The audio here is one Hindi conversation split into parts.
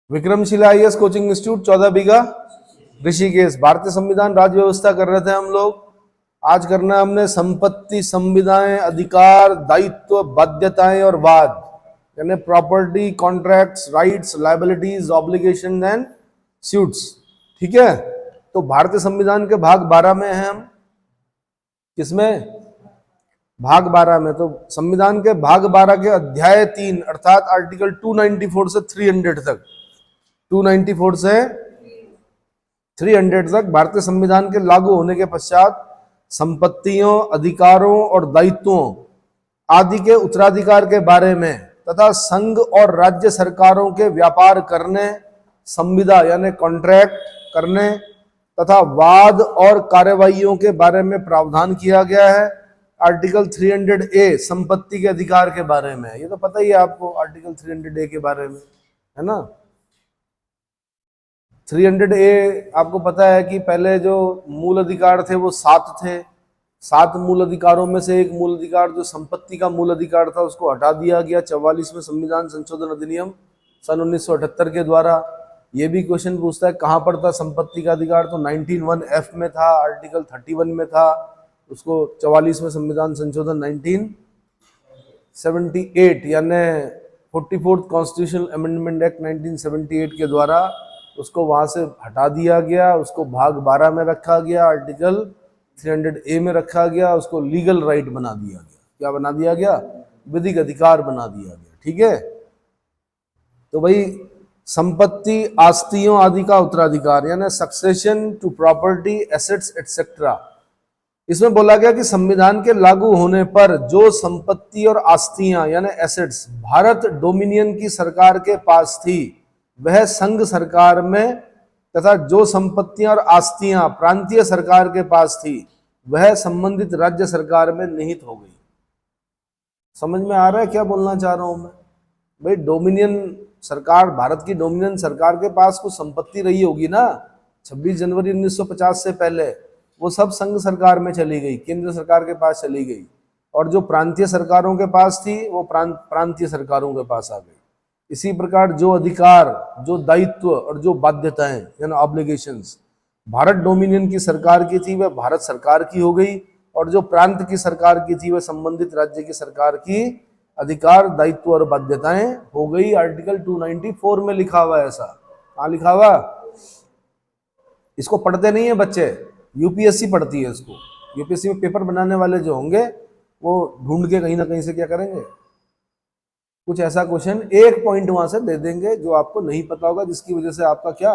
विक्रमशिला आईएएस कोचिंग इंस्टीट्यूट 14 बीघा ऋषिकेश। भारतीय संविधान राज्य व्यवस्था कर रहे थे हम लोग। आज करना है हमने संपत्ति, संविदाएं, अधिकार, दायित्व, बाध्यताएं और वाद, यानी property, contracts, rights, liabilities, obligation and suits. ठीक है, तो भारतीय संविधान के भाग 12 में हैं हम। किसमें? भाग 12 में। तो संविधान के भाग 12 के अध्याय 3 अर्थात आर्टिकल 294 से 300 तक, 294 से 300 तक भारतीय संविधान के लागू होने के पश्चात संपत्तियों, अधिकारों और दायित्वों आदि के उत्तराधिकार के बारे में तथा संघ और राज्य सरकारों के व्यापार करने, संविदा यानी कॉन्ट्रैक्ट करने तथा वाद और कार्यवाहियों के बारे में प्रावधान किया गया है। आर्टिकल 300A संपत्ति के अधिकार के बारे में, ये तो पता ही है आपको आर्टिकल 300A के बारे में, है ना। 300A आपको पता है कि पहले जो मूल अधिकार थे वो 7 थे। 7 मूल अधिकारों में से एक मूल अधिकार जो संपत्ति का मूल अधिकार था उसको हटा दिया गया 44वें संविधान संशोधन अधिनियम सन 1978 के द्वारा। ये भी क्वेश्चन पूछता है कहाँ पर था संपत्ति का अधिकार, तो 19(1)(f) में था, आर्टिकल 31 में था। उसको 44वें संविधान संशोधन 1978 यानी 44th कॉन्स्टिट्यूशनल अमेंडमेंट एक्ट 1978 के द्वारा उसको वहां से हटा दिया गया। उसको भाग 12 में रखा गया, आर्टिकल 300A में रखा गया। उसको लीगल राइट बना दिया गया। क्या बना दिया गया? विधिक अधिकार बना दिया गया। ठीक है, तो भाई संपत्ति, आस्तियों आदि का उत्तराधिकार यानी succession to property, assets et cetera. इसमें बोला गया कि संविधान के लागू होने पर जो संपत्ति और आस्तियां यानी एसेट्स भारत डोमिनियन की सरकार के पास थी वह संघ सरकार में, तथा जो संपत्तियां और आस्तियां प्रांतीय सरकार के पास थी वह संबंधित राज्य सरकार में निहित हो गई। समझ में आ रहा है क्या बोलना चाह रहा हूं मैं? भाई डोमिनियन सरकार, भारत की डोमिनियन सरकार के पास कुछ संपत्ति रही होगी ना 26 जनवरी 1950 से पहले, वो सब संघ सरकार में चली गई, केंद्र सरकार के पास चली गई। और जो प्रांतीय सरकारों के पास थी वो प्रांतीय सरकारों के पास आ गई। इसी प्रकार जो अधिकार, जो दायित्व और जो बाध्यताएं यानी ऑब्लिगेशंस भारत डोमिनियन की सरकार की थी वह भारत सरकार की हो गई, और जो प्रांत की सरकार की थी वह संबंधित राज्य की सरकार की अधिकार, दायित्व और बाध्यताएं हो गई। आर्टिकल 294 में लिखा हुआ है ऐसा। कहाँ लिखा हुआ? इसको पढ़ते नहीं है बच्चे, यूपीएससी पढ़ती है इसको। यूपीएससी में पेपर बनाने वाले जो होंगे वो ढूंढ के कहीं ना कहीं से क्या करेंगे, कुछ ऐसा क्वेश्चन एक पॉइंट वहां से दे देंगे जो आपको नहीं पता होगा, जिसकी वजह से आपका क्या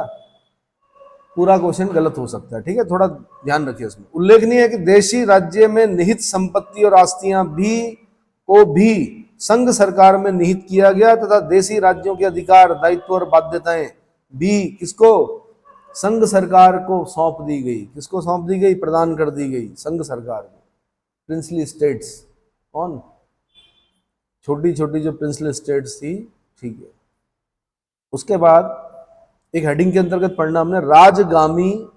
पूरा क्वेश्चन गलत हो सकता है। ठीक है, थोड़ा ध्यान रखिए इसमें। उल्लेखनीय है कि देशी राज्य में निहित संपत्ति और आस्तियां भी संघ सरकार में निहित किया गया, तथा देशी राज्यों के अधिकार, दायित्व और बाध्यताएं भी किसको? संघ सरकार को सौंप दी गई। किसको सौंप दी गई? प्रदान कर दी गई संघ सरकार को। प्रिंसली स्टेट्स, कौन? छोटी छोटी जो प्रिंसली स्टेट्स थी। ठीक है, उसके बाद एक हेडिंग के अंतर्गत पढ़ना हमने राजगामी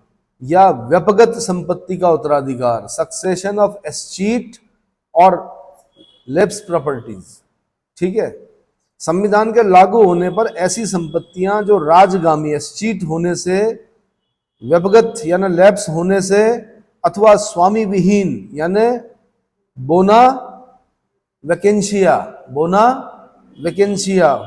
या व्यपगत संपत्ति का उत्तराधिकार, सक्सेशन ऑफ एस्टेट और लेप्स प्रॉपर्टीज। ठीक है, संविधान के लागू होने पर ऐसी संपत्तियां जो राजगामी एस्टेट होने से, व्यपगत यानी लैप्स होने से, अथवा स्वामी विहीन यानी बोना वैकेंशिया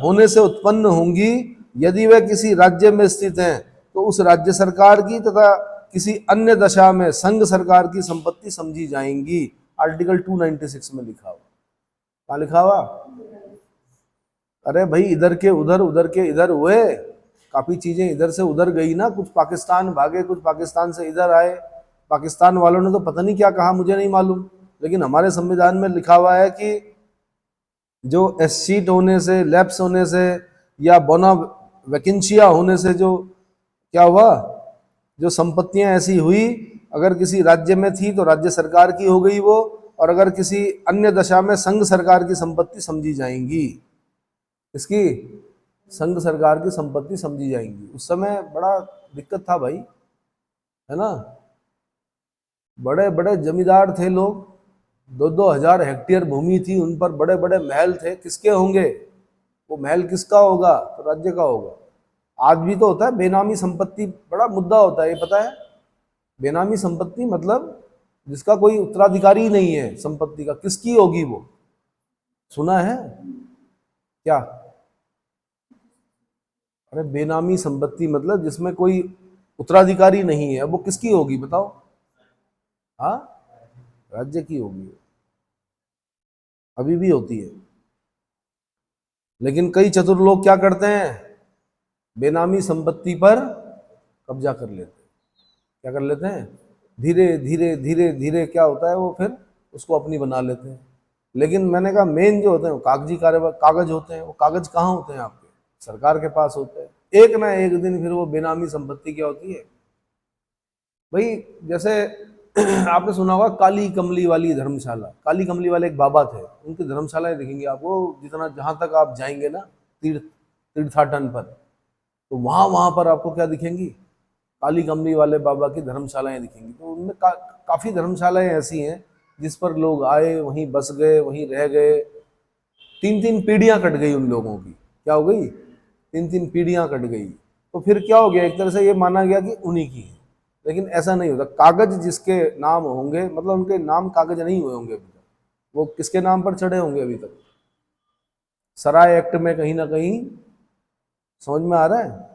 होने से उत्पन्न होंगी यदि वह किसी राज्य में स्थित हैं तो उस राज्य सरकार की तथा किसी अन्य दशा में संघ सरकार की संपत्ति समझी जाएंगी। आर्टिकल 296 में लिखा हुआ। कहाँ लिखा हुआ? अरे भाई इधर के उधर, उधर के इधर हुए, काफी चीजें इधर से उधर गई ना। कुछ पाकिस्तान भागे, कुछ पाकिस्तान से इधर आए। पाकिस्तान वालों ने तो पता नहीं क्या कहा, मुझे नहीं मालूम, लेकिन हमारे संविधान में लिखा हुआ है कि जो एस्टेट होने से, लैप्स होने से या बोना वैकेंशिया होने से जो क्या हुआ, जो संपत्तियां ऐसी हुई, अगर किसी राज्य में थी तो राज्य सरकार की हो गई वो, और अगर किसी अन्य दशा में संघ सरकार की संपत्ति समझी जाएंगी। इसकी संघ सरकार की संपत्ति समझी जाएंगी। उस समय बड़ा दिक्कत था भाई, है ना। बड़े बड़े जमींदार थे लोग, 2-2 हजार हेक्टेयर भूमि थी, उन पर बड़े बड़े महल थे। किसके होंगे वो महल? किसका होगा? तो राज्य का होगा। आज भी तो होता है बेनामी संपत्ति, बड़ा मुद्दा होता है, ये पता है? बेनामी संपत्ति मतलब जिसका कोई उत्तराधिकारी ही नहीं है संपत्ति का, किसकी होगी वो? सुना है क्या? अरे बेनामी संपत्ति मतलब जिसमें कोई उत्तराधिकारी नहीं है, वो किसकी होगी बताओ? हाँ, राज्य की होगी, अभी भी होती है। लेकिन कई चतुर लोग क्या करते हैं, बेनामी संपत्ति पर कब्जा कर लेते हैं। क्या कर लेते हैं? धीरे धीरे धीरे धीरे क्या होता है, वो फिर उसको अपनी बना लेते हैं। लेकिन मैंने कहा मेन जो होते हैं वो कागजी कागज होते हैं। वो कागज कहाँ होते हैं? आपके सरकार के पास होते हैं। एक ना एक दिन फिर वो बेनामी संपत्ति क्या होती है भाई? जैसे आपने सुना होगा काली कमली वाली धर्मशाला। काली कमली वाले एक बाबा थे, उनकी धर्मशालाएं दिखेंगी आपको, जितना जहां तक आप जाएंगे ना तीर्थाटन पर, तो वहां पर आपको क्या दिखेंगी? काली कमली वाले बाबा की धर्मशालाएं दिखेंगी। तो उनमें काफी धर्मशालाएं ऐसी हैं जिस पर लोग आए, वहीं बस गए, वहीं रह गए। 3-3 पीढ़ियां कट गई उन लोगों की। क्या हो गई? 3-3 पीढ़ियां कट गई। तो फिर क्या हो गया, एक तरह से ये माना गया कि उन्हीं की है। लेकिन ऐसा नहीं होता। कागज जिसके नाम होंगे, मतलब उनके नाम कागज नहीं हुए होंगे अभी तक, वो किसके नाम पर चढ़े होंगे अभी तक? सराय एक्ट में कहीं ना कहीं। समझ में आ रहा है?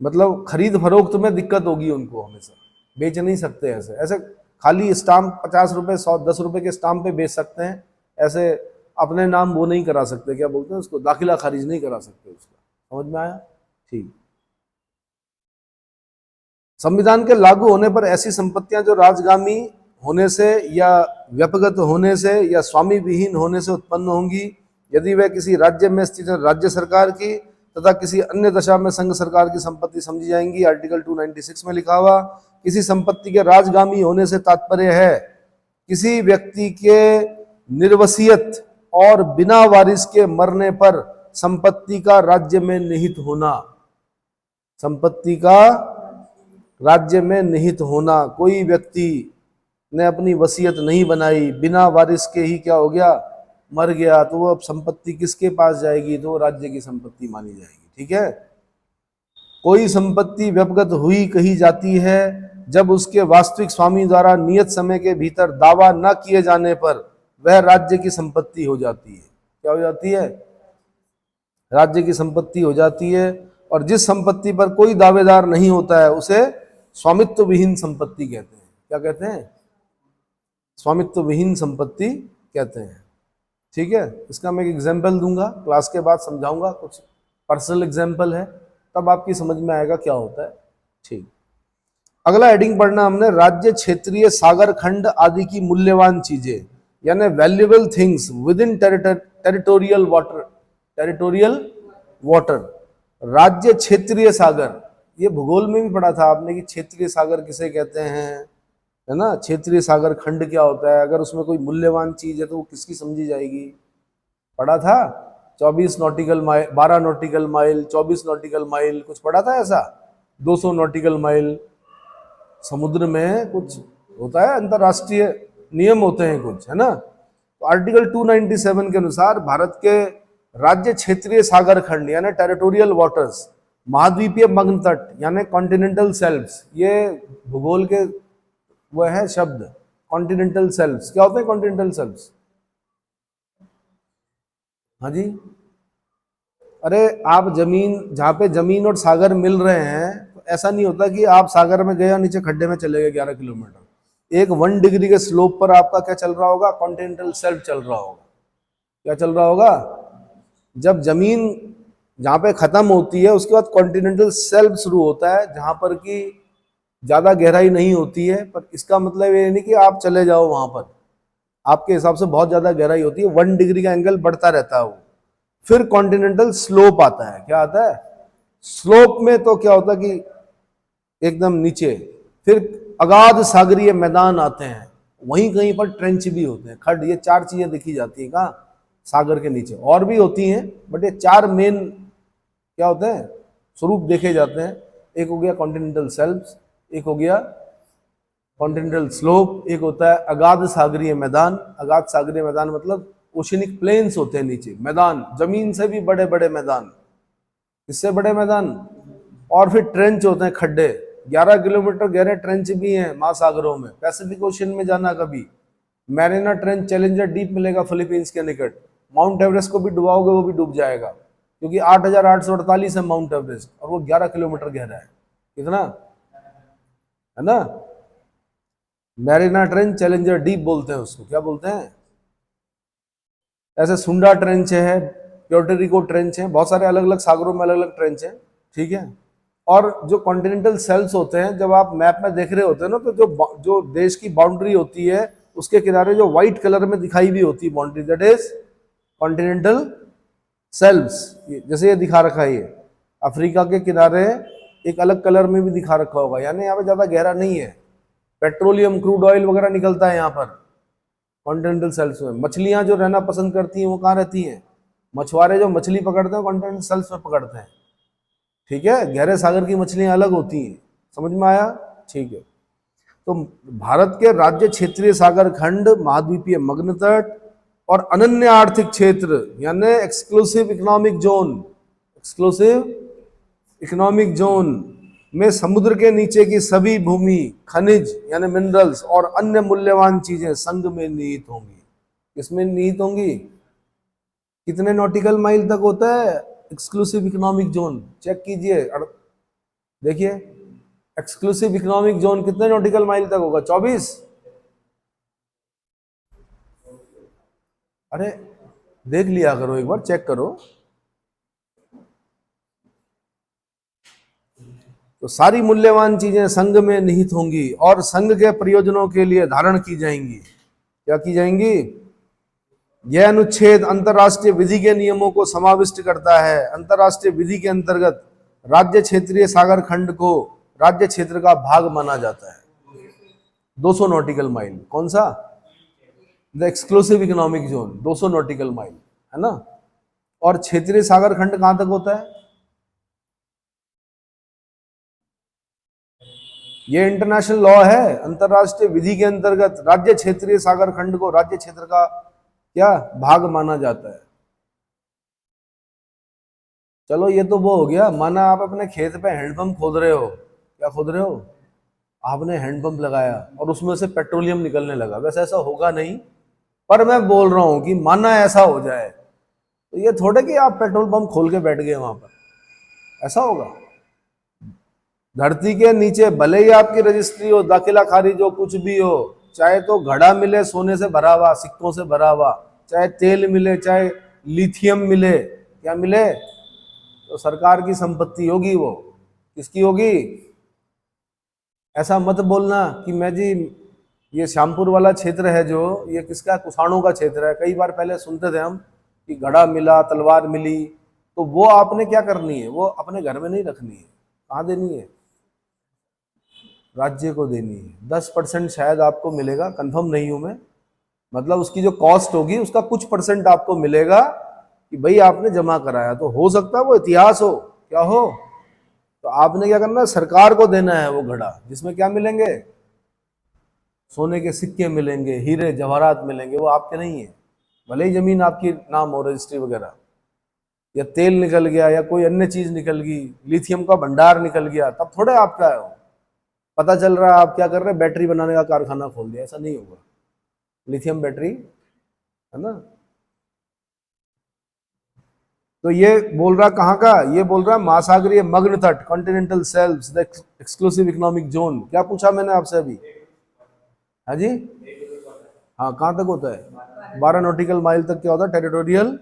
मतलब खरीद फरोख्त में दिक्कत होगी उनको, हमेशा बेच नहीं सकते ऐसे ऐसे खाली स्टाम्प 50 रुपए 100 10 रुपए के स्टाम्प पे बेच सकते हैं, ऐसे अपने नाम वो नहीं करा सकते, क्या बोलते हैं उसको, दाखिला खारिज नहीं करा सकते उसका। समझ में आया? ठीक। संविधान के लागू होने पर ऐसी संपत्तियां जो राजगामी होने से या व्यक्तिगत होने से या स्वामी विहीन होने से उत्पन्न होंगी, यदि वह किसी राज्य में स्थित राज्य सरकार की तथा किसी अन्य दशा में संघ सरकार की संपत्ति समझी जाएंगी। आर्टिकल 296 में लिखा हुआ किसी संपत्ति के राजगामी होने से तात्पर्य है किसी व्यक्ति के निर्वसियत और बिना वारिस के मरने पर संपत्ति का राज्य में निहित होना। संपत्ति का राज्य में निहित होना। कोई व्यक्ति ने अपनी वसीयत नहीं बनाई, बिना वारिस के ही क्या हो गया, मर गया, तो वो अब संपत्ति किसके पास जाएगी? तो वो राज्य की संपत्ति मानी जाएगी। ठीक है। कोई संपत्ति व्यक्तिगत हुई कही जाती है जब उसके वास्तविक स्वामी द्वारा नियत समय के भीतर दावा न किए जाने पर वह राज्य की संपत्ति हो जाती है। क्या हो जाती है? राज्य की संपत्ति हो जाती है। और जिस संपत्ति पर कोई दावेदार नहीं होता है उसे स्वामित्व विहीन संपत्ति कहते हैं। क्या कहते हैं? स्वामित्व विहीन संपत्ति कहते हैं। ठीक है। इसका मैं एक एग्जाम्पल दूंगा, क्लास के बाद समझाऊंगा, कुछ पर्सनल एग्जाम्पल है, तब आपकी समझ में आएगा क्या होता है। ठीक। अगला हेडिंग पढ़ना हमने, राज्य, क्षेत्रीय, सागर खंड आदि की मूल्यवान चीजें, यानी valuable things with in territorial water. Territorial water, राज्य, क्षेत्रीय सागर। ये भूगोल में भी पढ़ा था आपने कि क्षेत्रीय सागर किसे कहते हैं, है ना। क्षेत्रीय सागर खंड क्या होता है, अगर उसमें कोई मूल्यवान चीज है तो वो किसकी समझी जाएगी, पढ़ा था। 24 nautical mile, 12 nautical mile, 24 nautical mile, कुछ पढ़ा था ऐसा। 200 नॉटिकल माइल। समुद्र में कुछ होता है, अंतरराष्ट्रीय नियम होते हैं कुछ, है ना। तो आर्टिकल 297 के अनुसार भारत के राज्य, क्षेत्रीय सागर खंड यानी टेरिटोरियल वाटर्स, महाद्वीपीय मग्न तट यानी कॉन्टिनेंटल सेल्व्स, ये भूगोल के वो है शब्द, कॉन्टिनेंटल सेल्व्स। क्या होते हैं कॉन्टिनेंटल सेल्व्स? हाँ जी। अरे आप जमीन, जहाँ पे जमीन और सागर मिल रहे हैं, तो ऐसा नहीं होता कि आप सागर में गए और नीचे खड्डे में चले गए 11 किलोमीटर। एक 1 डिग्री के स्लोप पर आपका क्या चल रहा होगा, कॉन्टिनेंटल शेल्फ चल रहा होगा। क्या चल रहा होगा? जब जमीन जहाँ पे खत्म होती है उसके बाद कॉन्टिनेंटल शेल्फ शुरू होता है, जहाँ पर कि ज्यादा गहराई नहीं होती है। पर इसका मतलब ये नहीं कि आप चले जाओ वहां पर, आपके हिसाब से बहुत ज्यादा गहराई होती है, 1 डिग्री का एंगल बढ़ता रहता है वो। फिर कॉन्टिनेंटल स्लोप आता है। क्या आता है? स्लोप में तो क्या होता है कि एकदम नीचे, फिर अगाध सागरीय मैदान आते हैं, वहीं कहीं पर ट्रेंच भी होते हैं, खड्ड। ये 4 चीजें दिखी जाती है कहाँ, सागर के नीचे। और भी होती हैं, बट ये 4 मेन क्या होते हैं, स्वरूप देखे जाते हैं। एक हो गया कॉन्टिनेंटल शेल्फ्स, एक हो गया कॉन्टिनेंटल स्लोप, एक होता है अगाध सागरीय मैदान। अगाध सागरीय मैदान मतलब ओशनिक प्लेन्स होते हैं नीचे, मैदान, जमीन से भी बड़े बड़े मैदान। इससे बड़े मैदान। और फिर ट्रेंच होते हैं, खड्डे, 11 किलोमीटर गहरे ट्रेंच भी हैं महासागरों में। पैसिफिक ओशन में जाना कभी, मैरिना ट्रेंच चैलेंजर डीप मिलेगा फिलीपींस के निकट। माउंट एवरेस्ट को भी डुबाओगे वो भी डूब जाएगा, क्योंकि 8,848 है माउंट एवरेस्ट और वो 11 किलोमीटर गहरा है। कितना है ना? मैरिना ट्रेंच चैलेंजर डीप बोलते हैं उसको, क्या बोलते हैं? ऐसे सुंडा ट्रेंच है, प्योर्टोरिको ट्रेंच है, बहुत सारे अलग अलग सागरों में अलग अलग ट्रेंच है, ठीक है। और जो कॉन्टिनेंटल सेल्स होते हैं, जब आप मैप में देख रहे होते हैं ना, तो जो जो देश की बाउंड्री होती है उसके किनारे जो व्हाइट कलर में दिखाई भी होती है boundary, that is continental shelves. जैसे ये दिखा रखा है, ये अफ्रीका के किनारे एक अलग कलर में भी दिखा रखा होगा, यानी यहाँ पे ज्यादा गहरा नहीं है। पेट्रोलियम क्रूड ऑयल वगैरह निकलता है यहाँ पर कॉन्टिनेंटल सेल्स में। मछलियां जो रहना पसंद करती हैं वो कहाँ रहती हैं? मछुआरे जो मछली पकड़ते हैं कॉन्टिनेंटल सेल्स में पकड़ते हैं, ठीक है। गहरे सागर की मछलियां अलग होती हैं, समझ में आया? ठीक है। तो भारत के राज्य क्षेत्रीय सागर खंड, महाद्वीपीय मग्न तट और अनन्य आर्थिक क्षेत्र यानी exclusive economic zone, exclusive economic zone में समुद्र के नीचे की सभी भूमि, खनिज यानी मिनरल्स और अन्य मूल्यवान चीजें संघ में निहित होंगी। किसमें निहित होंगी? कितने नॉटिकल माइल तक होता है एक्सक्लूसिव इकोनॉमिक जोन? चेक कीजिए, देखिए एक्सक्लूसिव इकोनॉमिक जोन कितने नॉटिकल माइल तक होगा? 24। अरे देख लिया करो, एक बार चेक करो। तो सारी मूल्यवान चीजें संघ में निहित होंगी और संघ के प्रयोजनों के लिए धारण की जाएंगी। क्या की जाएंगी? यह अनुच्छेद अंतरराष्ट्रीय विधि के नियमों को समाविष्ट करता है। अंतरराष्ट्रीय विधि के अंतर्गत राज्य क्षेत्रीय सागर खंड को राज्य क्षेत्र का भाग माना जाता है। 200 नॉटिकल माइल, कौन सा? The exclusive economic zone, 200 nautical mile, है ना। और क्षेत्रीय सागर खंड कहां तक होता है? ये इंटरनेशनल लॉ है। अंतरराष्ट्रीय विधि के अंतर्गत राज्य क्षेत्रीय सागर खंड को राज्य क्षेत्र का क्या भाग माना जाता है। चलो ये तो वो हो गया, माना आप अपने खेत पे हैंडपंप खोद रहे हो। क्या खोद रहे हो? आपने हैंडपंप लगाया और उसमें से पेट्रोलियम निकलने लगा। वैसे ऐसा होगा नहीं, पर मैं बोल रहा हूं कि माना ऐसा हो जाए, तो ये थोड़े कि आप पेट्रोल पंप खोल के बैठ गए वहां पर, ऐसा होगा? धरती के नीचे भले ही आपकी रजिस्ट्री हो, दाखिला खारिज हो, कुछ भी हो, चाहे तो घड़ा मिले सोने से भरा हुआ, सिक्कों से भरा हुआ, चाहे तेल मिले, चाहे लिथियम मिले, क्या मिले, तो सरकार की संपत्ति होगी वो। किसकी होगी? ऐसा मत बोलना कि मैं जी ये श्यामपुर वाला क्षेत्र है जो, ये किसका? कुषाणों का क्षेत्र है। कई बार पहले सुनते थे हम कि घड़ा मिला, तलवार मिली, तो वो आपने क्या करनी है? वो अपने घर में नहीं रखनी है। कहाँ देनी है? राज्य को देनी है। 10% शायद आपको मिलेगा, कंफर्म नहीं हूं मैं, मतलब उसकी जो कॉस्ट होगी उसका कुछ परसेंट आपको मिलेगा कि भाई आपने जमा कराया। तो हो सकता है वो इतिहास हो, क्या हो, तो आपने क्या करना है? सरकार को देना है वो घड़ा, जिसमें क्या मिलेंगे? सोने के सिक्के मिलेंगे, हीरे जवाहरात मिलेंगे, वो आपके नहीं है। भले ही जमीन आपकी नाम हो, रजिस्ट्री वगैरह, या तेल निकल गया या कोई अन्य चीज निकल गई, लिथियम का भंडार निकल गया, तब थोड़े आपका है वो। पता चल रहा है आप क्या कर रहे हैं, बैटरी बनाने का कारखाना खोल दिया, ऐसा नहीं होगा। लिथियम बैटरी, है ना। तो ये बोल रहा कहाँ का? ये बोल रहा महासागरीय मग्न तट, continental shelves, the exclusive economic zone. क्या पूछा मैंने आपसे अभी? है जी? हाँ, कहाँ तक होता है? 12 नॉटिकल माइल तक क्या होता है? टेरिटोरियल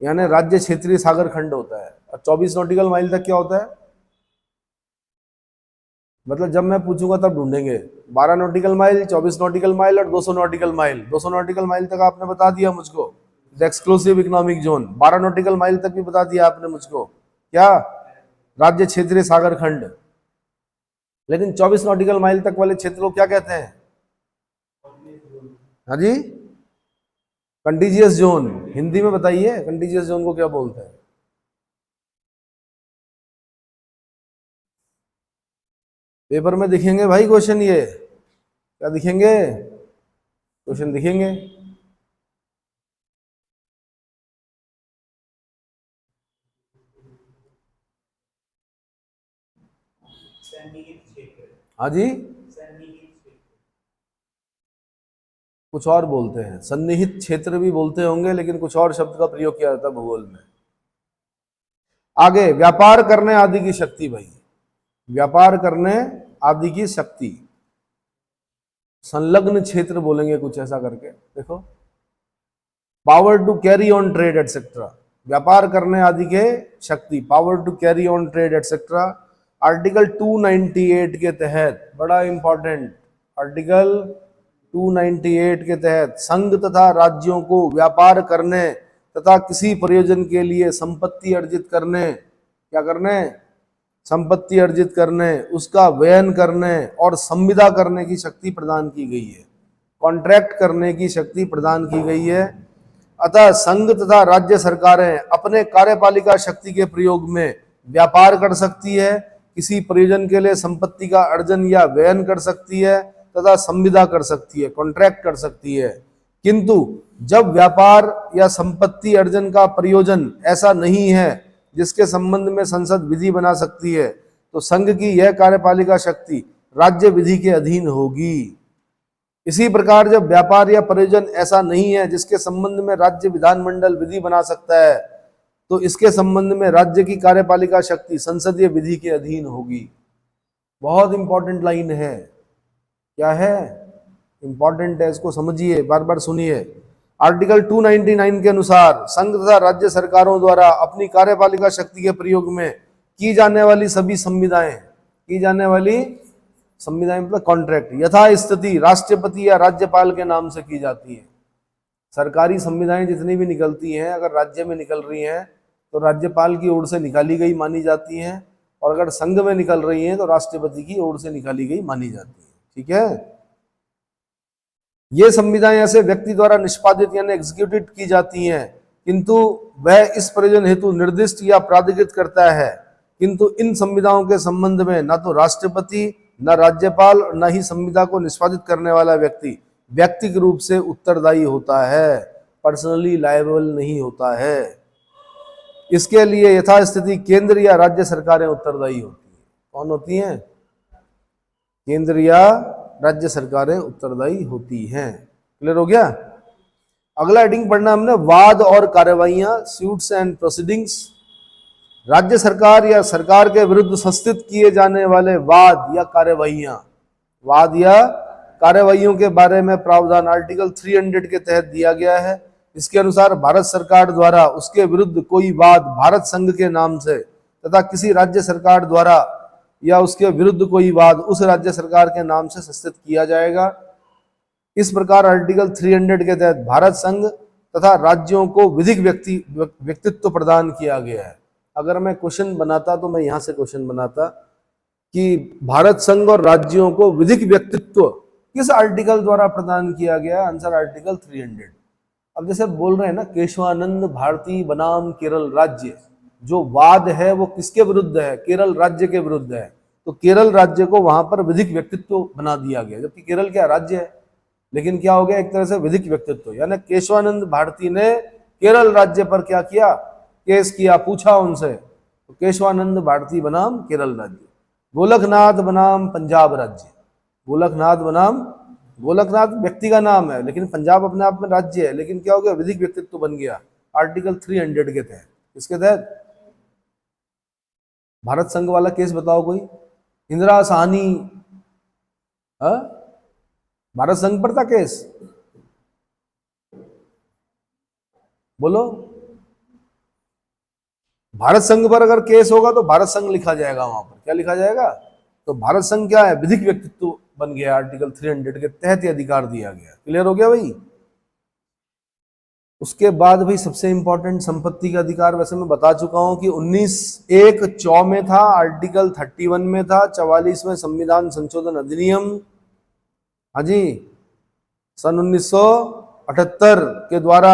यानी राज्य क्षेत्रीय सागर खंड होता है। और 24 नॉटिकल माइल तक क्या होता है? मतलब जब मैं पूछूंगा तब ढूंढेंगे। 12 नॉटिकल माइल, 24 नॉटिकल माइल और 200 नॉटिकल माइल। 200 नॉटिकल माइल तक आपने बता दिया मुझको, the exclusive economic zone. 12 nautical mile तक भी बता दिया आपने मुझको, क्या? राज्य क्षेत्रीय सागर खंड। लेकिन 24 नॉटिकल माइल तक वाले क्षेत्र को क्या कहते हैं? हाँ जी, कंटीजियस जोन। हिंदी में बताइए कंटीजियस जोन को क्या बोलते हैं? पेपर में दिखेंगे भाई क्वेश्चन, ये क्या दिखेंगे? क्वेश्चन दिखेंगे। हाँ जी, कुछ और बोलते हैं, सन्निहित क्षेत्र भी बोलते होंगे, लेकिन कुछ और शब्द का प्रयोग किया जाता है भूगोल में। आगे, व्यापार करने आदि की शक्ति भाई, व्यापार करने आदि की शक्ति, संलग्न क्षेत्र बोलेंगे कुछ ऐसा करके, देखो, power to carry on trade etcetera, व्यापार करने आदि के शक्ति, power to carry on trade etcetera. Article 298 के तहत, बड़ा इंपॉर्टेंट, आर्टिकल 298 के तहत संघ तथा राज्यों को व्यापार करने तथा किसी प्रयोजन के लिए संपत्ति अर्जित करने, क्या करने, संपत्ति अर्जित करने, उसका व्ययन करने और संविदा करने की शक्ति प्रदान की गई है, कॉन्ट्रैक्ट करने की शक्ति प्रदान की गई है। अतः संघ तथा राज्य सरकारें अपने कार्यपालिका शक्ति के प्रयोग में व्यापार कर सकती है, किसी प्रयोजन के लिए संपत्ति का अर्जन या व्ययन कर सकती है तथा संविदा कर सकती है, कॉन्ट्रैक्ट कर सकती है। किंतु जब व्यापार या संपत्ति अर्जन का प्रयोजन ऐसा नहीं है जिसके संबंध में संसद विधि बना सकती है, तो संघ की यह कार्यपालिका शक्ति राज्य विधि के अधीन होगी। इसी प्रकार जब व्यापार या प्रयोजन ऐसा नहीं है जिसके संबंध में राज्य विधानमंडल विधि बना सकता है, तो इसके संबंध में राज्य की कार्यपालिका शक्ति संसदीय विधि के अधीन होगी। बहुत इंपॉर्टेंट लाइन है, क्या है, इंपॉर्टेंट है, इसको समझिए, बार बार सुनिए। आर्टिकल 299 के अनुसार संघ तथा राज्य सरकारों द्वारा अपनी कार्यपालिका शक्ति के प्रयोग में की जाने वाली सभी संविदाएं, की जाने वाली संविदाएं मतलब कॉन्ट्रैक्ट, यथा स्थिति राष्ट्रपति या राज्यपाल के नाम से की जाती है। सरकारी संविदाएं जितनी भी निकलती हैं, अगर राज्य में निकल रही हैं तो राज्यपाल की ओर से निकाली गई मानी जाती हैं, और अगर संघ में निकल रही हैं तो राष्ट्रपति की ओर से निकाली गई मानी जाती है। ठीक है, ये संविधाएं ऐसे व्यक्ति द्वारा निष्पादित यानी एग्जीक्यूटेड की जाती हैं, किंतु वह इस प्रयोजन हेतु निर्दिष्ट या प्राधिकृत करता है, किंतु इन संविधाओं के संबंध में न तो राष्ट्रपति, न राज्यपाल, न ही संविधा को निष्पादित करने वाला व्यक्ति व्यक्तिगत रूप से उत्तरदायी होता है, पर्सनली लायबल नहीं होता है। इसके लिए यथास्थिति केंद्र या राज्य सरकारें उत्तरदायी होती हैं। कौन होती हैं? केंद्र या राज्य सरकारें उत्तरदायी होती हैं। क्लियर हो गया? अगला हेडिंग पढ़ना हमने, वाद और कार्रवाइयां, सूट्स एंड प्रोसीडिंग्स। राज्य सरकार या सरकार के विरुद्ध संस्थित किए जाने वाले वाद या कार्रवाइयां, वाद या कार्रवाइयों के बारे में प्रावधान आर्टिकल 300 के तहत दिया गया है। इसके अनुसार भारत सरकार द्वारा उसके विरुद्ध कोई वाद भारत संघ के नाम से तथा किसी राज्य सरकार द्वारा या उसके विरुद्ध कोई वाद उस राज्य सरकार के नाम से संस्थित किया जाएगा। इस प्रकार आर्टिकल 300 के तहत भारत संघ तथा राज्यों को विधिक व्यक्तित्व प्रदान किया गया है। अगर मैं क्वेश्चन बनाता तो मैं यहां से क्वेश्चन बनाता कि भारत संघ और राज्यों को विधिक व्यक्तित्व किस आर्टिकल द्वारा प्रदान किया गया? Answer article 300। अब जैसे बोल रहे हैं ना, केशवानंद भारती बनाम केरल राज्य, जो वाद है वो किसके विरुद्ध है? केरल राज्य के विरुद्ध है। तो केरल राज्य को वहां पर विधिक व्यक्तित्व बना दिया गया, जबकि केरल क्या राज्य है, लेकिन क्या हो गया, एक तरह से विधिक व्यक्तित्व। यानी केशवानंद भारती ने केरल राज्य पर क्या किया? केस किया, पूछा उनसे, तो केशवानंद भारती बनाम केरल राज्य। गोलकनाथ बनाम पंजाब राज्य, गोलकनाथ बनाम, गोलकनाथ व्यक्ति का नाम है लेकिन पंजाब अपने आप में राज्य है, लेकिन क्या हो गया, विधिक व्यक्तित्व बन गया आर्टिकल 300 के तहत। इसके तहत भारत संघ वाला केस बताओ कोई। इंदिरा साहनी, भारत संघ पर था केस, बोलो। भारत संघ पर अगर केस होगा तो भारत संघ लिखा जाएगा, वहां पर क्या लिखा जाएगा? तो भारत संघ क्या है? विधिक व्यक्तित्व बन गया, आर्टिकल 300 के तहत ये अधिकार दिया गया। क्लियर हो गया भाई? उसके बाद भाई सबसे इंपॉर्टेंट संपत्ति का अधिकार, वैसे मैं बता चुका हूं कि 1901 में था, आर्टिकल 31 में था, 44वें संविधान संशोधन अधिनियम, हाँ जी, सन 1978 के द्वारा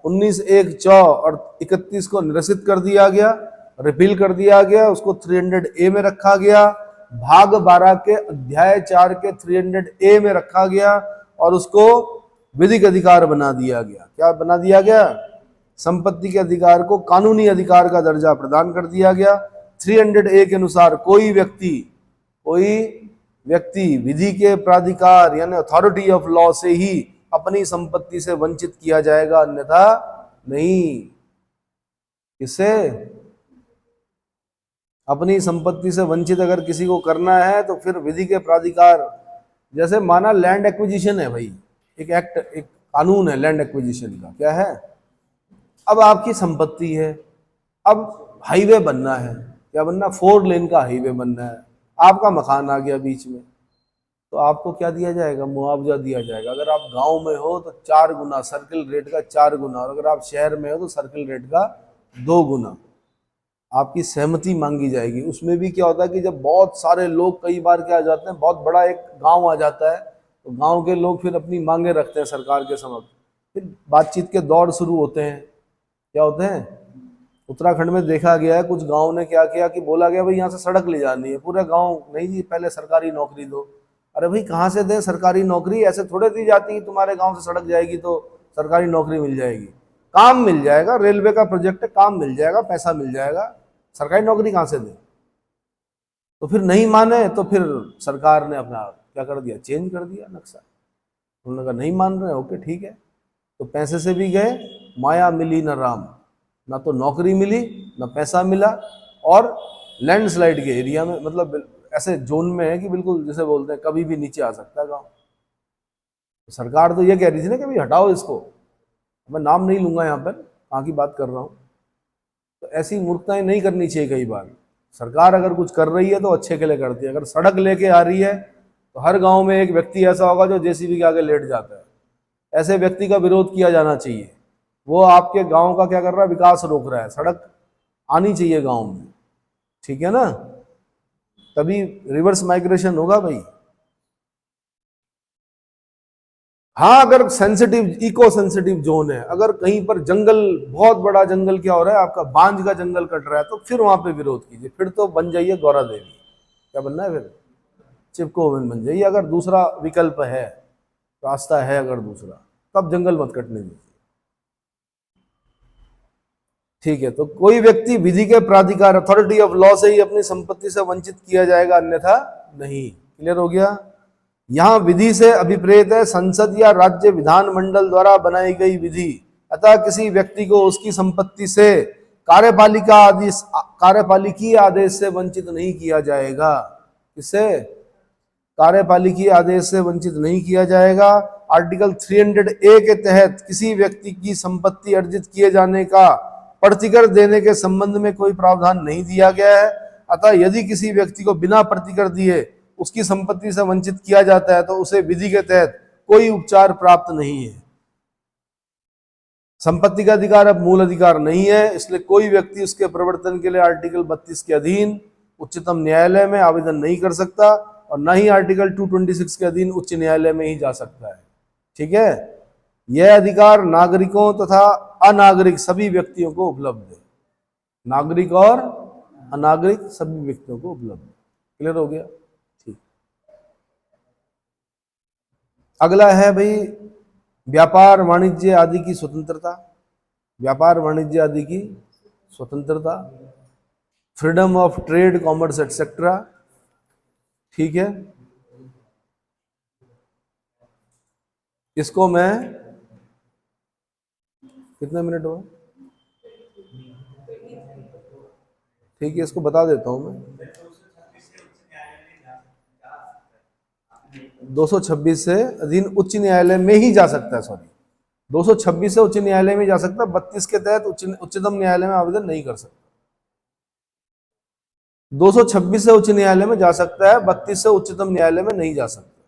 1901 और 31 को निरसित कर दिया गया, रिपील कर दिया गया, उसको 300A में रखा गया, भाग 12 के अध्याय 4 के 300A में रखा गया और उसको विधिक अधिकार बना दिया गया। क्या बना दिया गया? संपत्ति के अधिकार को कानूनी अधिकार का दर्जा प्रदान कर दिया गया। 300A के अनुसार कोई व्यक्ति कोई व्यक्ति विधि के प्राधिकार यानी अथॉरिटी ऑफ लॉ से ही अपनी संपत्ति से वंचित किया जाएगा, अन्यथा नहीं। किससे? अपनी संपत्ति से वंचित अगर किसी को करना है तो फिर विधि के प्राधिकार, जैसे माना लैंड एक्विजिशन है भाई, एक एक्ट, एक कानून है लैंड एक्विजिशन का। क्या है? अब आपकी संपत्ति है, अब हाईवे बनना है, क्या बनना? 4 लेन का हाईवे बनना है, आपका मकान आ गया बीच में, तो आपको क्या दिया जाएगा? मुआवजा दिया जाएगा। अगर आप गांव में हो तो 4 गुना, सर्किल रेट का 4 गुना, और अगर आप शहर में हो तो सर्किल रेट का 2 गुना आपकी सहमति मांगी जाएगी। उसमें भी क्या होता है कि जब बहुत सारे लोग कई बार क्या आ जाते हैं, बहुत बड़ा एक गांव आ जाता है, तो गांव के लोग फिर अपनी मांगे रखते हैं सरकार के समक्ष, फिर बातचीत के दौर शुरू होते हैं। क्या होते हैं? उत्तराखंड में देखा गया है, कुछ गांव ने क्या किया कि बोला गया भाई यहाँ से सड़क ले जानी है, पूरा गांव नहीं जी पहले सरकारी नौकरी दो। अरे भाई कहाँ से दें सरकारी नौकरी? ऐसे थोड़े दी जाती है तुम्हारे गांव से सड़क जाएगी तो सरकारी नौकरी मिल जाएगी। काम मिल जाएगा, रेलवे का प्रोजेक्ट है, काम मिल जाएगा, पैसा मिल जाएगा, सरकारी नौकरी कहाँ से दे? तो फिर नहीं माने तो फिर सरकार ने अपना क्या कर दिया? चेंज कर दिया नक्शा। उन्होंने कहा नहीं मान रहे, ओके ठीक है। तो पैसे से भी गए, माया मिली न राम, ना तो नौकरी मिली ना पैसा मिला, और लैंडस्लाइड के एरिया में, मतलब ऐसे जोन में है कि बिल्कुल जैसे बोलते हैं कभी भी नीचे आ सकता है गाँव। तो सरकार तो ये कह रही थी ना कि भाई हटाओ इसको, मैं नाम नहीं लूंगा यहाँ पर, कहाँ की बात कर रहा हूँ। तो ऐसी मूर्खताएं नहीं करनी चाहिए। कई बार सरकार अगर कुछ कर रही है तो अच्छे के लिए करती है। अगर सड़क लेके आ रही है तो हर गांव में एक व्यक्ति ऐसा होगा जो जेसीबी के आगे लेट जाता है। ऐसे व्यक्ति का विरोध किया जाना चाहिए। वो आपके गांव का क्या कर रहा है? विकास रोक रहा है। सड़क आनी चाहिए गांव में, ठीक है ना? तभी रिवर्स माइग्रेशन होगा भाई। हाँ, अगर सेंसिटिव, इको सेंसिटिव जोन है, अगर कहीं पर जंगल, बहुत बड़ा जंगल क्या हो रहा है आपका, बांज का जंगल कट रहा है, तो फिर वहां पे विरोध कीजिए। फिर तो बन जाइए गौरा देवी। क्या बनना है फिर? चिपको वुमेन बन जाइए। अगर दूसरा विकल्प है, रास्ता है अगर दूसरा, तब जंगल मत कटने दीजिए, ठीक है? तो कोई व्यक्ति विधि के प्राधिकार, अथॉरिटी ऑफ लॉ से ही अपनी संपत्ति से वंचित किया जाएगा, अन्यथा नहीं। क्लियर हो गया? यहां विधि से अभिप्रेत है संसद या राज्य विधानमंडल द्वारा बनाई गई विधि। अतः किसी व्यक्ति को उसकी संपत्ति से कार्यपालिकी आदेश से वंचित नहीं किया जाएगा। किससे? कार्यपालिकी आदेश से वंचित नहीं किया जाएगा। आर्टिकल 300A के तहत किसी व्यक्ति की संपत्ति अर्जित किए जाने का प्रतिकर देने के संबंध में कोई प्रावधान नहीं दिया गया है। अतः यदि किसी व्यक्ति को बिना प्रतिकर दिए उसकी संपत्ति से वंचित किया जाता है तो उसे विधि के तहत कोई उपचार प्राप्त नहीं है। संपत्ति का अधिकार अब मूल अधिकार नहीं है, इसलिए कोई व्यक्ति उसके प्रवर्तन के लिए आर्टिकल 32 के अधीन उच्चतम न्यायालय में आवेदन नहीं कर सकता, और न ही आर्टिकल 226 के अधीन उच्च न्यायालय में ही जा सकता है। ठीक है? यह अधिकार नागरिकों तथा अनागरिक सभी व्यक्तियों को उपलब्ध है। नागरिक और अनागरिक सभी व्यक्तियों को उपलब्ध है। क्लियर हो गया? ठीक। अगला है भाई व्यापार वाणिज्य आदि की स्वतंत्रता। व्यापार वाणिज्य आदि की स्वतंत्रता, freedom of trade, commerce etcetera. ठीक है? इसको मैं, कितने मिनट हुए? ठीक है, इसको बता देता हूं मैं। 226 से अधीन उच्च न्यायालय में ही जा सकता है, सॉरी 226 से उच्च न्यायालय में जा सकता है, 32 के तहत उच्चतम न्यायालय में आवेदन नहीं कर सकता। 226 से उच्च न्यायालय में जा सकता है, 32 से उच्चतम न्यायालय में नहीं जा सकता।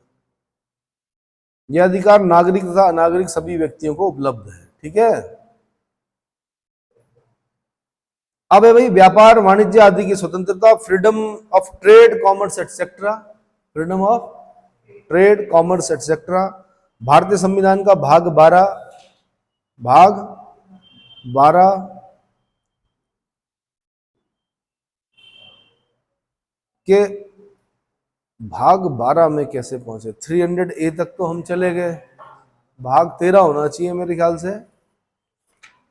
यह अधिकार नागरिक तथा अनागरिक सभी व्यक्तियों को उपलब्ध है। ठीक है? अब है भाई व्यापार वाणिज्य आदि की स्वतंत्रता, freedom of trade, commerce etcetera. Freedom of trade, commerce etcetera. भारतीय संविधान का भाग 12 के भाग 12 में कैसे पहुंचे? 300A तक तो हम चले गए, भाग 13 होना चाहिए मेरे ख्याल से।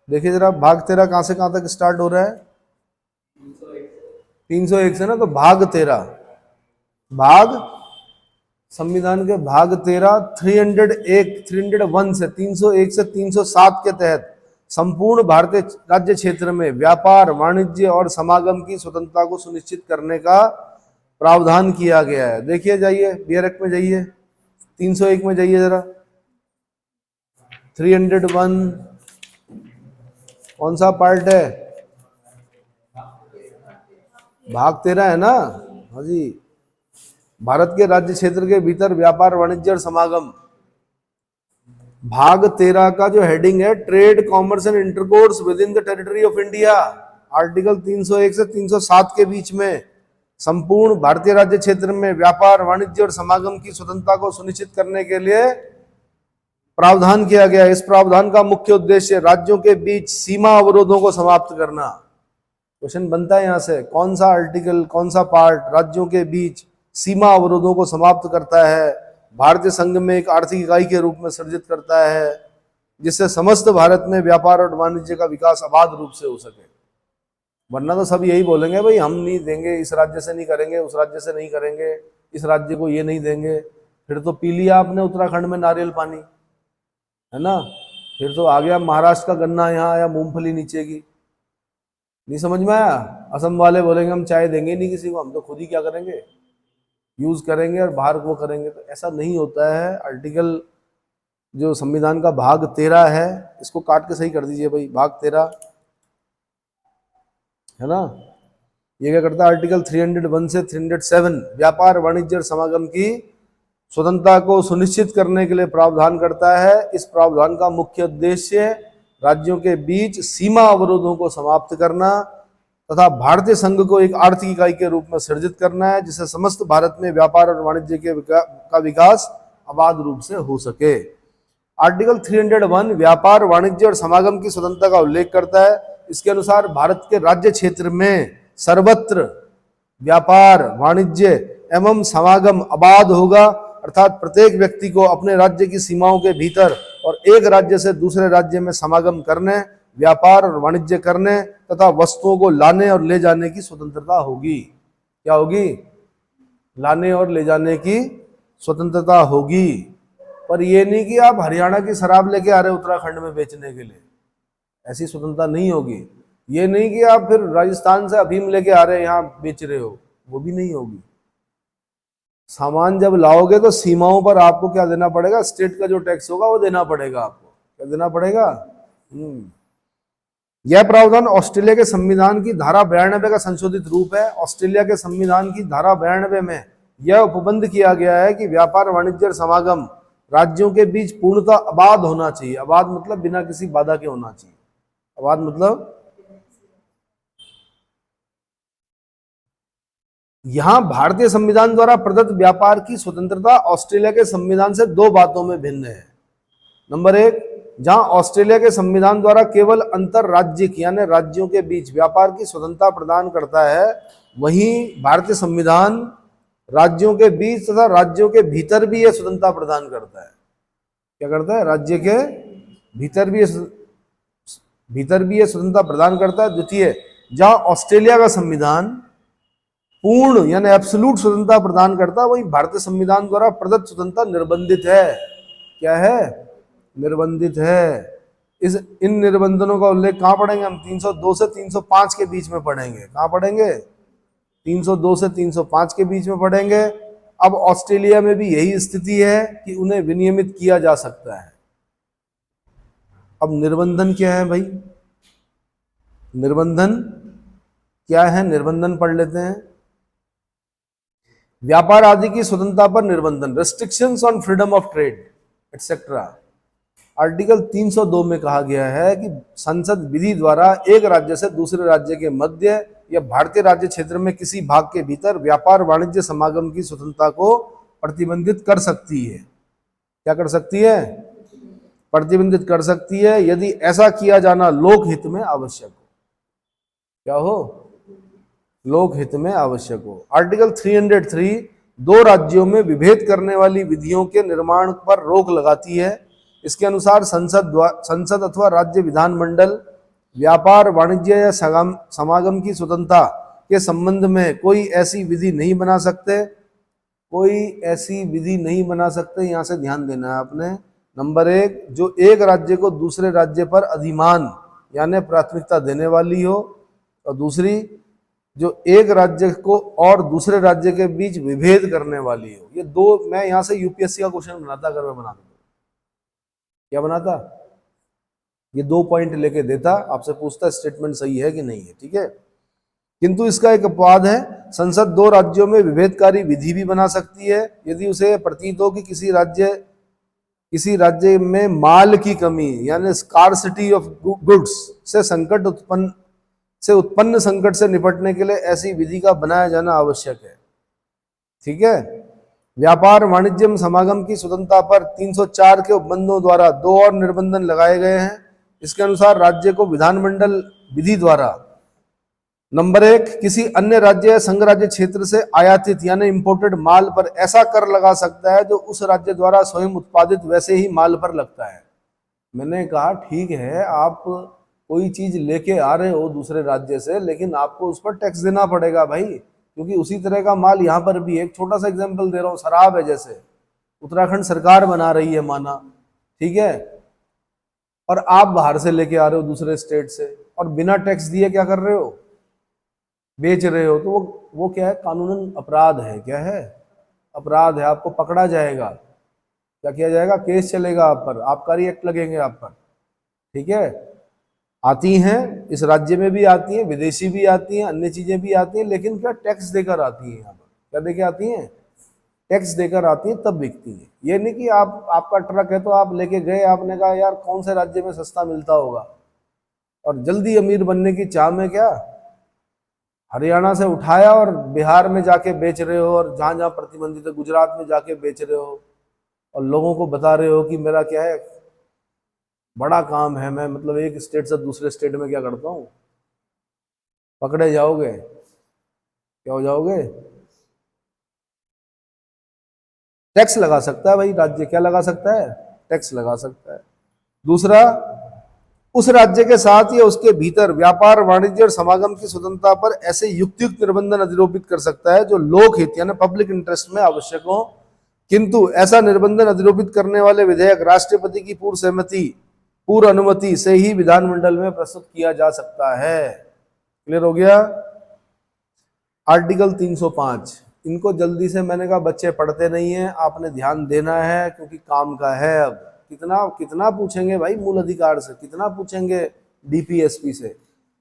देखिए जरा, भाग 13 कहां से कहां तक स्टार्ट हो रहा है? 301 से ना, तो भाग 13 भाग संविधान के भाग 13 301 से 301 से 307 के तहत संपूर्ण भारतीय राज्य क्षेत्र में व्यापार, वाणिज्य और समागम की स्वतंत्रता को सुनिश्चित करने का प्रावधान किया गया है। देखिए, जाइए बियर एक्ट में जाइए, 301 में जाइए जरा। 301 कौन सा पार्ट है? भाग 13 है ना? हाँ जी। भारत के राज्य क्षेत्र के भीतर व्यापार, वाणिज्य और समागम। भाग 13 का जो हेडिंग है, trade, commerce and intercourse with in the territory of India, article 301 से 307 के बीच में संपूर्ण भारतीय राज्य क्षेत्र में व्यापार, वाणिज्य और समागम की स्वतंत्रता को सुनिश्चित करने के लिए प्रावधान किया गया। इस प्रावधान का मुख्य उद्देश्य राज्यों के बीच सीमा अवरोधों को समाप्त करना। क्वेश्चन बनता है यहां से, कौन सा आर्टिकल, कौन सा पार्ट राज्यों के बीच सीमा अवरोधों को समाप्त करता है, भारतीय संघ में एक आर्थिक इकाई के रूप में सृजित करता है, जिससे समस्त भारत में व्यापार और वाणिज्य का विकास अबाध रूप से हो सके। वरना तो सब यही बोलेंगे, भाई हम नहीं देंगे, इस राज्य से नहीं करेंगे, उस राज्य से नहीं करेंगे, इस राज्य को ये नहीं देंगे। फिर तो पी लिया आपने उत्तराखंड में नारियल पानी, है ना? फिर तो आ गया महाराष्ट्र का गन्ना यहाँ आया, मूंगफली नीचे की। नहीं समझ में आया? असम वाले बोलेंगे हम चाय देंगे नहीं किसी को, हम तो खुद ही क्या करेंगे, यूज करेंगे और बाहर को करेंगे। तो ऐसा नहीं होता है। आर्टिकल जो संविधान का भाग 13 है, इसको काट के सही कर दीजिए भाई, भाग 13 है ना? ये क्या करता है? आर्टिकल 301 से 307 व्यापार, वाणिज्य और समागम की स्वतंत्रता को सुनिश्चित करने के लिए प्रावधान करता है। इस प्रावधान का मुख्य उद्देश्य राज्यों के बीच सीमा अवरोधों को समाप्त करना तथा भारतीय संघ को एक आर्थिक इकाई के रूप में सृजित करना है, जिससे समस्त भारत में व्यापार और वाणिज्य का विकास अबाध रूप से हो सके। आर्टिकल 301 व्यापार, वाणिज्य और समागम की स्वतंत्रता का उल्लेख करता है। इसके अनुसार भारत के राज्य क्षेत्र में सर्वत्र व्यापार, वाणिज्य एवं समागम अबाध होगा, अर्थात प्रत्येक व्यक्ति को अपने राज्य की सीमाओं के भीतर और एक राज्य से दूसरे राज्य में समागम करने, व्यापार और वाणिज्य करने तथा वस्तुओं को लाने और ले जाने की स्वतंत्रता होगी। क्या होगी? लाने और ले जाने की स्वतंत्रता होगी। पर ये नहीं कि आप हरियाणा की शराब लेके आ रहे हो उत्तराखंड में बेचने के लिए, ऐसी स्वतंत्रता नहीं होगी। ये नहीं कि आप फिर राजस्थान से अफीम लेके आ रहे हैं यहाँ बेच रहे हो, वो भी नहीं होगी। सामान जब लाओगे तो सीमाओं पर आपको क्या देना पड़ेगा? स्टेट का जो टैक्स होगा वो देना पड़ेगा आपको। क्या देना पड़ेगा? यह प्रावधान ऑस्ट्रेलिया के संविधान की धारा 92 का संशोधित रूप है। ऑस्ट्रेलिया के संविधान की धारा 92 में यह उपबंध किया गया है कि व्यापार, वाणिज्य और समागम राज्यों के बीच पूर्णतः अबाध होना चाहिए। अबाध मतलब बिना किसी बाधा के होना चाहिए। अबाध मतलब यहां भारतीय संविधान द्वारा प्रदत्त व्यापार की स्वतंत्रता ऑस्ट्रेलिया के संविधान से दो बातों में भिन्न है। नंबर एक, जहां ऑस्ट्रेलिया के संविधान द्वारा केवल अंतर राज्यिक यानी राज्यों के बीच व्यापार की स्वतंत्रता प्रदान करता है, वहीं भारतीय संविधान राज्यों के बीच तथा राज्यों के भीतर भी यह स्वतंत्रता प्रदान करता है। क्या करता है? राज्य के भीतर भी यह स्वतंत्रता प्रदान करता है। द्वितीय, जहां ऑस्ट्रेलिया का संविधान पूर्ण यानी एब्सोल्यूट स्वतंत्रता प्रदान करता है, वहीं भारतीय संविधान द्वारा प्रदत्त स्वतंत्रता निर्बंधित है। क्या है? निर्बंधित है। इन निर्बंधनों का उल्लेख कहां पढ़ेंगे हम? 302 से 305 के बीच में पढ़ेंगे। कहां पढ़ेंगे? 302 से 305 के बीच में पढ़ेंगे। अब ऑस्ट्रेलिया में भी यही स्थिति है कि उन्हें विनियमित किया जा सकता है। अब निर्बंधन क्या है भाई? निर्बंधन क्या है? निर्बंधन पढ़ लेते हैं। व्यापार आदि की स्वतंत्रता पर निर्बंधन, restrictions on freedom of trade etcetera. Article 302 में कहा गया है कि संसद विधि द्वारा एक राज्य से दूसरे राज्य के मध्य या भारतीय राज्य क्षेत्र में किसी भाग के भीतर व्यापार, वाणिज्य, समागम की स्वतंत्रता को प्रतिबंधित कर सकती है। क्या कर सकती है? प्रतिबंधित कर सकती है, यदि ऐसा किया जाना लोकहित में आवश्यक हो। क्या हो? लोकहित में आवश्यक हो। आर्टिकल 303 दो राज्यों में विभेद करने वाली विधियों के निर्माण पर रोक लगाती है। इसके अनुसार संसद अथवा राज्य विधानमंडल व्यापार, वाणिज्य या समागम की स्वतंत्रता के संबंध में कोई ऐसी विधि नहीं बना सकते कोई ऐसी विधि नहीं बना सकते, यहाँ से ध्यान देना है आपने। नंबर 1, जो एक राज्य को दूसरे राज्य पर अधिमान यानी प्राथमिकता देने वाली हो, और दूसरी जो एक राज्य को और दूसरे राज्य के बीच विभेद करने वाली हो। ये दो, मैं यहाँ से यूपीएससी का क्वेश्चन बनाता अगर मैं बनाता, क्या बनाता, ये 2 पॉइंट लेके देता, आपसे पूछता स्टेटमेंट सही है कि नहीं है, ठीक है। किंतु इसका एक अपवाद है, संसद 2 राज्यों में विभेदकारी विधि भी बना सकती है यदि उसे प्रतीत हो कि किसी राज्य में माल की कमी यानी स्कार्सिटी ऑफ गुड्स से उत्पन्न संकट से निपटने के लिए ऐसी विधि का बनाया जाना आवश्यक है, ठीक है। व्यापार वाणिज्य समागम की स्वतंत्रता पर 304 के उपबंधों द्वारा 2 और निर्बंधन लगाए गए हैं। इसके अनुसार राज्य को विधानमंडल विधि द्वारा नंबर 1, किसी अन्य राज्य या संघ राज्य क्षेत्र से आयातित यानी इंपोर्टेड माल पर ऐसा कर लगा सकता है जो उस राज्य द्वारा स्वयं उत्पादित वैसे ही माल पर लगता है। मैंने कहा ठीक है, आप कोई चीज लेके आ रहे हो दूसरे राज्य से, लेकिन आपको उस पर टैक्स देना पड़ेगा भाई, क्योंकि उसी तरह का माल यहाँ पर भी। एक छोटा सा एग्जाम्पल दे रहा हूँ, शराब है, जैसे उत्तराखंड सरकार बना रही है माना, ठीक है, और आप बाहर से लेके आ रहे हो दूसरे स्टेट से, और बिना टैक्स दिए क्या कर रहे हो, बेच रहे हो, तो वो क्या है, कानूनन अपराध है। क्या है, अपराध है, आपको पकड़ा जाएगा। क्या किया जाएगा, केस चलेगा आप पर, आबकारी एक्ट लगेंगे आप पर, ठीक है। आती हैं, इस राज्य में भी आती हैं, विदेशी भी आती हैं, अन्य चीजें भी आती हैं, लेकिन क्या टैक्स देकर आती हैं। यहाँ पर क्या देकर आती हैं, टैक्स देकर आती हैं, तब बिकती हैं। ये नहीं कि आपका ट्रक है तो आप लेके गए, आपने कहा यार कौन से राज्य में सस्ता मिलता होगा, और जल्दी अमीर बनने की चाह में क्या हरियाणा से उठाया और बिहार में जाके बेच रहे हो, और जहां जहां प्रतिबंधित है गुजरात में जाके बेच रहे हो, और लोगों को बता रहे हो कि मेरा क्या है, बड़ा काम है, मैं मतलब एक स्टेट से दूसरे स्टेट में क्या करता हूँ। पकड़े जाओगे, क्या हो जाओगे, टैक्स लगा सकता है भाई राज्य। क्या लगा सकता है, टैक्स लगा सकता है। दूसरा, उस राज्य के साथ या उसके भीतर व्यापार वाणिज्य और समागम की स्वतंत्रता पर ऐसे युक्तियुक्त निर्बंधन अधिरोपित कर सकता है जो लोक हित यानी पब्लिक इंटरेस्ट में आवश्यक हो, किंतु ऐसा निर्बंधन अधिरोपित करने वाले विधेयक राष्ट्रपति की पूर्व सहमति, पूर्व अनुमति से ही विधानमंडल में प्रस्तुत किया जा सकता है। क्लियर हो गया। आर्टिकल 305, इनको जल्दी से, मैंने कहा बच्चे पढ़ते नहीं है, आपने ध्यान देना है क्योंकि काम का है। अब कितना पूछेंगे भाई मूल अधिकार से, कितना पूछेंगे डीपीएसपी से,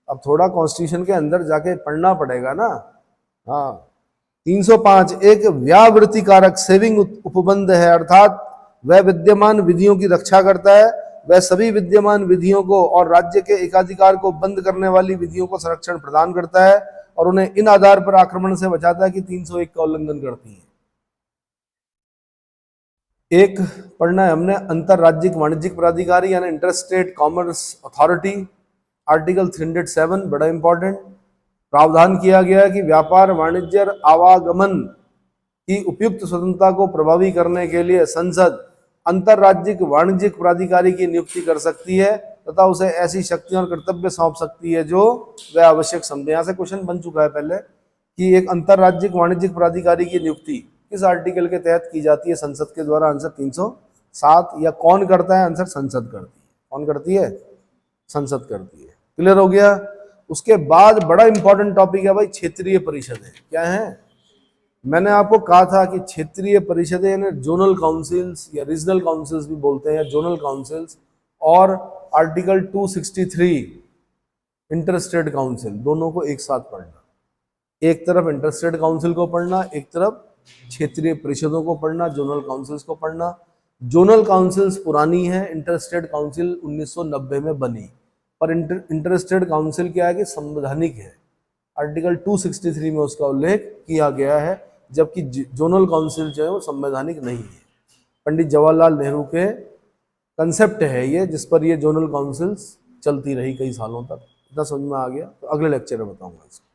अब थोड़ा कॉन्स्टिट्यूशन के अंदर जाके पढ़ना पड़ेगा ना। हाँ, 305 एक व्यावृत्ति कारक सेविंग उपबंध है, अर्थात वह विद्यमान विधियों की रक्षा करता है, वह सभी विद्यमान विधियों को और राज्य के एकाधिकार को बंद करने वाली विधियों को संरक्षण प्रदान करता है और उन्हें इन आधार पर आक्रमण से बचाता है कि 301 का उल्लंघन करती है। एक पढ़ना है हमने अंतरराज्यिक वाणिज्यिक प्राधिकारी यानी इंटरस्टेट कॉमर्स अथॉरिटी, आर्टिकल 307, बड़ा इंपॉर्टेंट। प्रावधान किया गया है कि व्यापार वाणिज्य और आवागमन की उपयुक्त स्वतंत्रता को प्रभावी करने के लिए संसद अंतरराज्यिक वाणिज्यिक प्राधिकारी की नियुक्ति कर सकती है तथा उसे ऐसी शक्तियां और कर्तव्य सौंप सकती है जो वह आवश्यक समझे। यहाँ से क्वेश्चन बन चुका है पहले कि एक अंतरराज्यिक वाणिज्यिक प्राधिकारी की नियुक्ति किस आर्टिकल के तहत की जाती है, संसद के द्वारा। आंसर 307। या कौन करता है, आंसर संसद करती है। कौन करती है, संसद करती है। क्लियर हो गया। उसके बाद बड़ा इंपॉर्टेंट टॉपिक है भाई क्षेत्रीय परिषदें। क्या है, मैंने आपको कहा था कि क्षेत्रीय परिषदें यानी जोनल काउंसिल्स या रीजनल काउंसिल्स भी बोलते हैं, जोनल काउंसिल्स, और आर्टिकल 263 इंटरस्टेट काउंसिल, दोनों को एक साथ पढ़ना। एक तरफ इंटरस्टेट काउंसिल को पढ़ना, एक तरफ क्षेत्रीय परिषदों को पढ़ना, जोनल काउंसिल्स को पढ़ना। जोनल काउंसिल्स पुरानी है, इंटरस्टेट काउंसिल 1990 में बनी, पर इंटरस्टेट काउंसिल क्या है कि संवैधानिक है। आर्टिकल 263 में उसका उल्लेख किया गया है, जबकि जोनल काउंसिल जो है वो संवैधानिक नहीं है। पंडित जवाहरलाल नेहरू के कंसेप्ट है ये, जिस पर ये जोनल काउंसिल्स चलती रही कई सालों तक। इतना समझ में आ गया, तो अगले लेक्चर में बताऊंगा इसको।